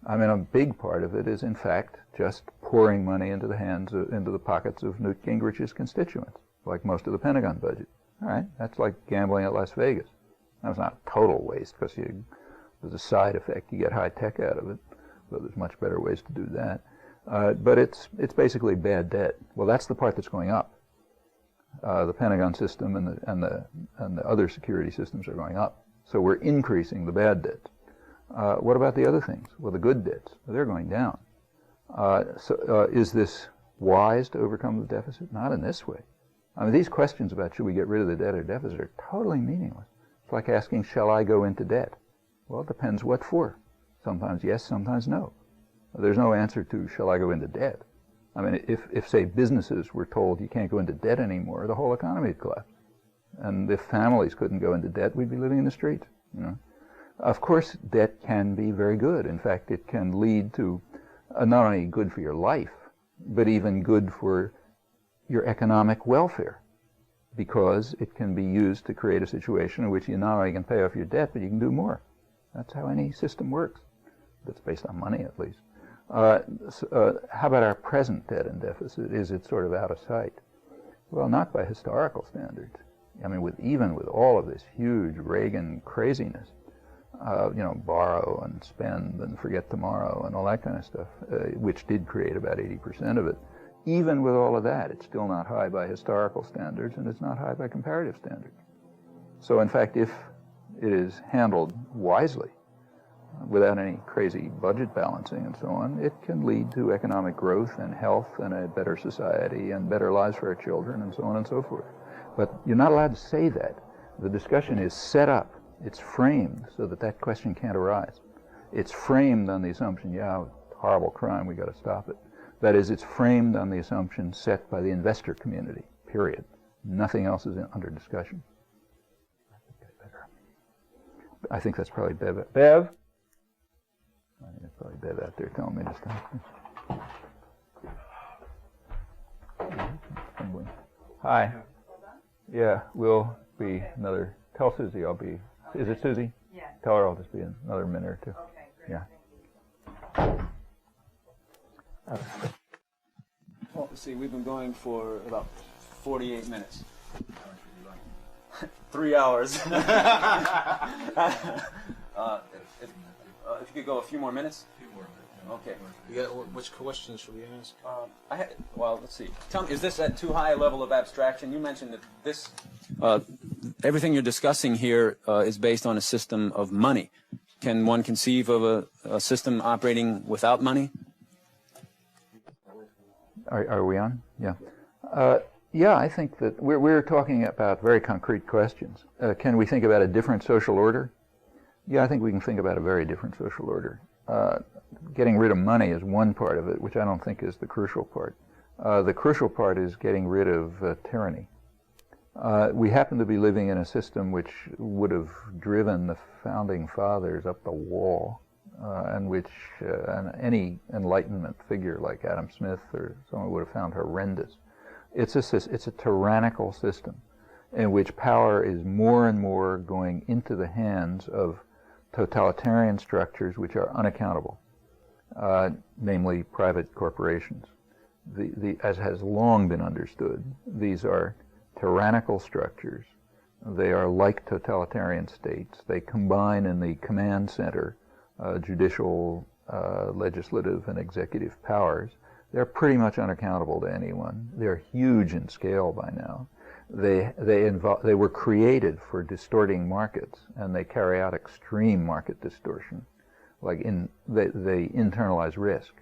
A big part of it is, in fact, just pouring money into the pockets of Newt Gingrich's constituents, like most of the Pentagon budget. All right, that's like gambling at Las Vegas. That's not a total waste, because there's a side effect. You get high tech out of it, but there's much better ways to do that. But it's basically bad debt. Well, that's the part that's going up. The Pentagon system and the other security systems are going up. So we're increasing the bad debts. What about the other things? Well, the good debts, they're going down. Is this wise to overcome the deficit? Not in this way. These questions about should we get rid of the debt or deficit are totally meaningless. It's like asking, shall I go into debt? Well, it depends what for. Sometimes yes, sometimes no. There's no answer to shall I go into debt. If say businesses were told you can't go into debt anymore, the whole economy would collapse. And if families couldn't go into debt, we'd be living in the streets. Of course, debt can be very good. In fact, it can lead to not only good for your life, but even good for your economic welfare, because it can be used to create a situation in which you not only can pay off your debt, but you can do more. That's how any system works. That's based on money, at least. How about our present debt and deficit? Is it sort of out of sight? Well, not by historical standards. Even with all of this huge Reagan craziness, borrow and spend and forget tomorrow and all that kind of stuff, which did create about 80% of it. Even with all of that, it's still not high by historical standards, and it's not high by comparative standards. So in fact, if it is handled wisely, without any crazy budget balancing and so on, it can lead to economic growth and health and a better society and better lives for our children and so on and so forth. But you're not allowed to say that. The discussion is set up. It's framed so that question can't arise. It's framed on the assumption, horrible crime, we got to stop it. That is, it's framed on the assumption set by the investor community, period. Nothing else is under discussion. I think that's probably Bev. Bev? I think it's probably Bev out there telling me to stop. Hi. Yeah, we'll be another. Tell Susie I'll be. Is it Susie? Yeah. Tell her I'll just be another minute or two. Okay, great. Yeah. Well, see, we've been going for about 48 minutes. 3 hours. If you could go a few more minutes. Okay. Which questions should we ask? Well, let's see. Tell me, is this at too high a level of abstraction? You mentioned that this, everything you're discussing here is based on a system of money. Can one conceive of a system operating without money? Are we on? Yeah. Yeah, I think that we're talking about very concrete questions. Can we think about a different social order? Yeah, I think we can think about a very different social order. Getting rid of money is one part of it, which I don't think is the crucial part. The crucial part is getting rid of tyranny. We happen to be living in a system which would have driven the founding fathers up the wall, and which any Enlightenment figure like Adam Smith or someone would have found horrendous. It's a tyrannical system in which power is more and more going into the hands of totalitarian structures which are unaccountable, namely private corporations. As has long been understood, these are tyrannical structures. They are like totalitarian states. They combine in the command center judicial, legislative, and executive powers. They're pretty much unaccountable to anyone. They're huge in scale by now. They were created for distorting markets, and they carry out extreme market distortion. Like they internalize risk.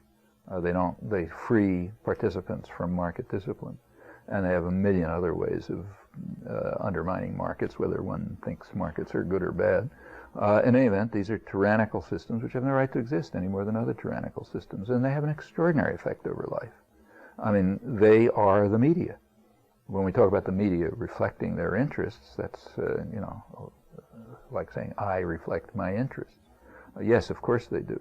They free participants from market discipline, and they have a million other ways of undermining markets, whether one thinks markets are good or bad. In any event, these are tyrannical systems which have no right to exist any more than other tyrannical systems, and they have an extraordinary effect over life. I mean, they are the media. When we talk about the media reflecting their interests, that's, like saying, I reflect my interests. Yes, of course they do.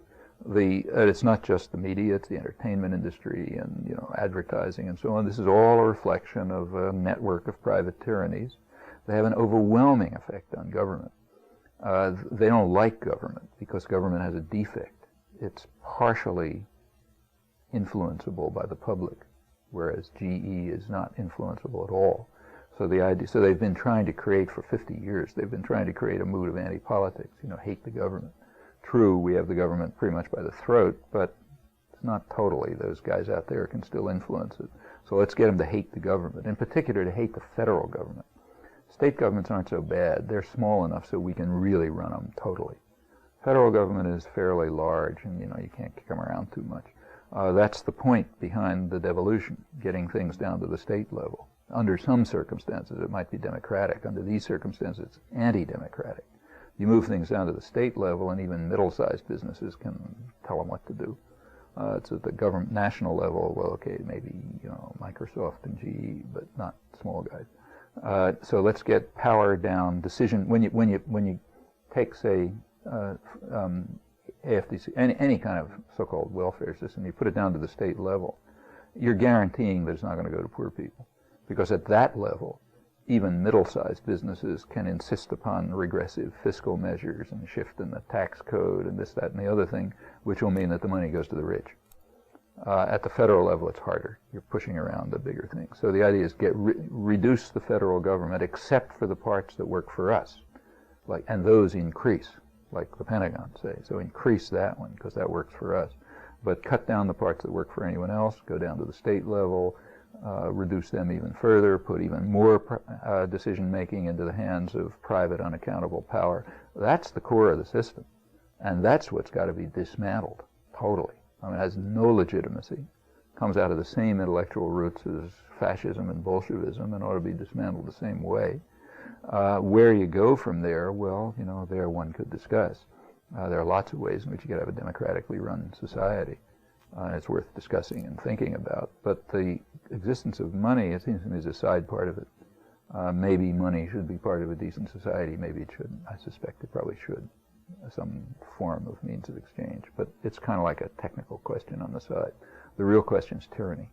It's not just the media, it's the entertainment industry and, advertising and so on. This is all a reflection of a network of private tyrannies. They have an overwhelming effect on government. They don't like government because government has a defect. It's partially influenceable by the public, whereas GE is not influenceable at all. So they've been trying to create for 50 years, they've been trying to create a mood of anti-politics, hate the government. True, we have the government pretty much by the throat, but it's not totally. Those guys out there can still influence it. So let's get them to hate the government, in particular to hate the federal government. State governments aren't so bad. They're small enough so we can really run them totally. Federal government is fairly large, and you can't kick them around too much. That's the point behind the devolution, getting things down to the state level. Under some circumstances, it might be democratic. Under these circumstances, it's anti-democratic. You move things down to the state level, and even middle-sized businesses can tell them what to do. It's at the government national level. Well, okay, maybe Microsoft and GE, but not small guys. So let's get power down. Decision when you take, say, AFDC, any kind of so-called welfare system, you put it down to the state level, you're guaranteeing that it's not going to go to poor people, because at that level, even middle-sized businesses can insist upon regressive fiscal measures and shift in the tax code and this, that, and the other thing, which will mean that the money goes to the rich. At the federal level, it's harder. You're pushing around the bigger things. So the idea is reduce the federal government, except for the parts that work for us, and those increase, like the Pentagon say. So increase that one because that works for us, but cut down the parts that work for anyone else. Go down to the state level, reduce them even further, put even more decision making into the hands of private, unaccountable power. That's the core of the system, and that's what's got to be dismantled totally. I mean, it has no legitimacy, comes out of the same intellectual roots as fascism and Bolshevism, and ought to be dismantled the same way. Where you go from there, well, there one could discuss. There are lots of ways in which you could have a democratically run society. It's worth discussing and thinking about. But the existence of money, it seems to me, is a side part of it. Maybe money should be part of a decent society, maybe it shouldn't. I suspect it probably should, some form of means of exchange. But it's kind of like a technical question on the side. The real question is tyranny.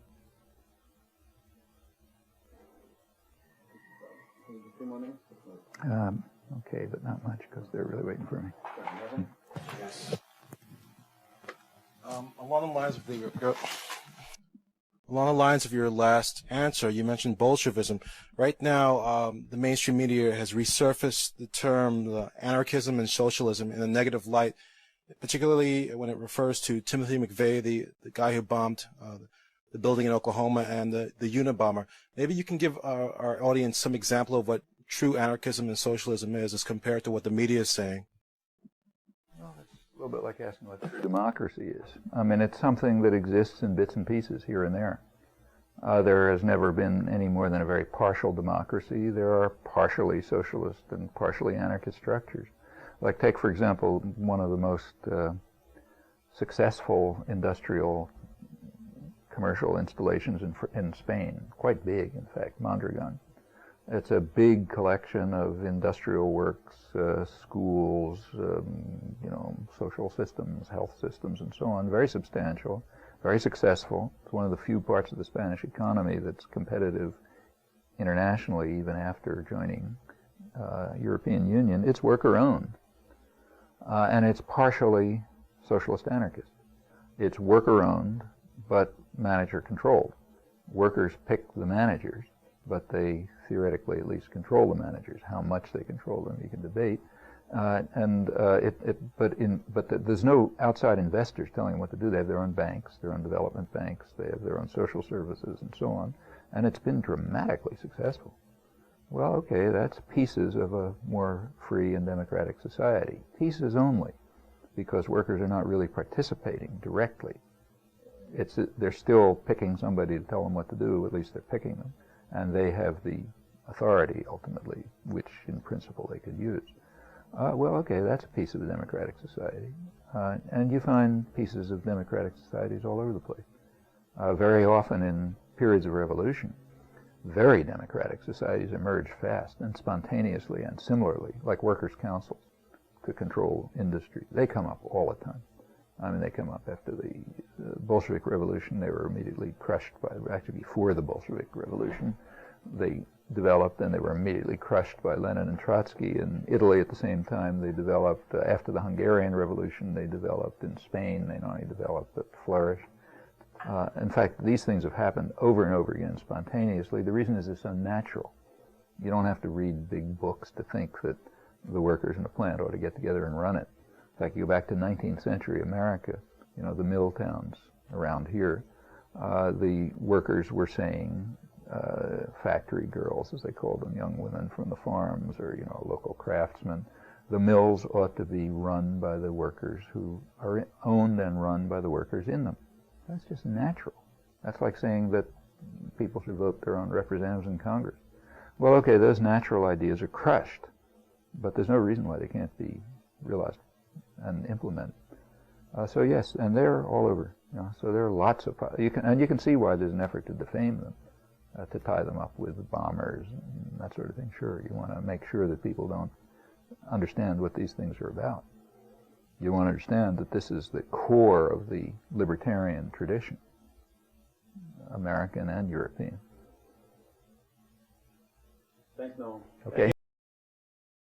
Okay, but not much because they're really waiting for me. Yes. Along the lines of your last answer, you mentioned Bolshevism. Right now, the mainstream media has resurfaced the term anarchism and socialism in a negative light, particularly when it refers to Timothy McVeigh, the guy who bombed the building in Oklahoma, and the Unabomber. Maybe you can give our audience some example of what true anarchism and socialism is as compared to what the media is saying. Well, it's a little bit like asking what true democracy is. I mean, it's something that exists in bits and pieces here and there. There has never been any more than a very partial democracy. There are partially socialist and partially anarchist structures. Like take, for example, one of the most successful industrial commercial installations in Spain, quite big, in fact, Mondragon. It's a big collection of industrial works, schools, social systems, health systems, and so on. Very substantial, very successful. It's one of the few parts of the Spanish economy that's competitive internationally, even after joining European Union. It's worker-owned, and it's partially socialist anarchist. It's worker-owned, but manager-controlled. Workers pick the managers, but they theoretically at least control the managers. How much they control them, you can debate. There's no outside investors telling them what to do. They have their own banks, their own development banks, they have their own social services, and so on. And it's been dramatically successful. Well, okay, that's pieces of a more free and democratic society. Pieces only, because workers are not really participating directly. They're still picking somebody to tell them what to do, at least they're picking them. And they have the authority, ultimately, which in principle they could use. Well, okay, that's a piece of a democratic society. And you find pieces of democratic societies all over the place. Very often in periods of revolution, very democratic societies emerge fast and spontaneously and similarly, like workers' councils to control industry. They come up all the time. I mean, they come up after the Bolshevik Revolution. They were immediately crushed by, actually before the Bolshevik Revolution, they developed and they were immediately crushed by Lenin and Trotsky. In Italy at the same time, they developed, after the Hungarian Revolution, they developed in Spain, they not only developed but flourished. In fact, these things have happened over and over again spontaneously. The reason is it's so natural. You don't have to read big books to think that the workers in a plant ought to get together and run it. In fact, you go back to 19th century America, the mill towns around here, the workers were saying, factory girls, as they called them, young women from the farms, or, local craftsmen, the mills ought to be run by the workers who are owned and run by the workers in them. That's just natural. That's like saying that people should vote their own representatives in Congress. Well, okay, those natural ideas are crushed, but there's no reason why they can't be realized and implemented. So yes, and they're all over. So there are lots of, you can see why there's an effort to defame them, to tie them up with bombers and that sort of thing. Sure, you want to make sure that people don't understand what these things are about. You want to understand that this is the core of the libertarian tradition, American and European. Thanks, Noam. Okay.